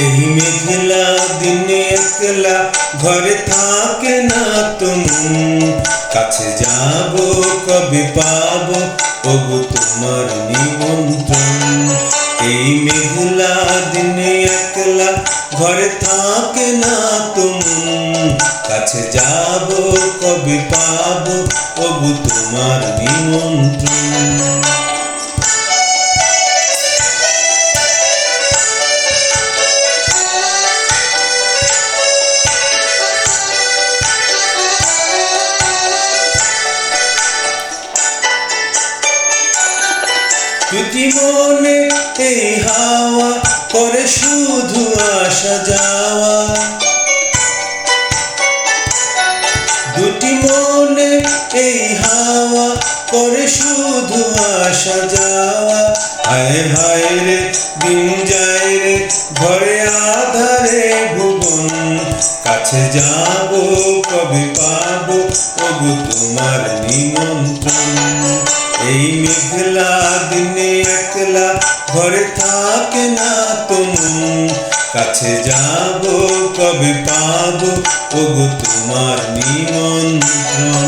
এই মেঘলা দিনে একলা ঘরে থাকে না তুমি, কাছে যাব কবে পাবো ওগো তোমার নিমন্ত্রণ। এই মেঘলা দিনে একলা ঘরে থাকে না তুমি, কাছে যাব কবে পাবো ওগো তোমার নিমন্ত্রণ। দুটি মনে এই হাওয়া করে শুধু আসা যাওয়া, দুটি মনে এই হাওয়া করে শুধু আসা যাওয়া। হায় হায় রে দিন যায় রে ঘরে আধারে ভুবন, কাছে যাব কবে পাবো ওগো তোমার নিমন্ত্রণ। এই মেঘলা দিনে একলা ঘরে থাকে না তুমি, কাছে যাব কবে পাবো ওগো তোমার নিমন্ত্রণ।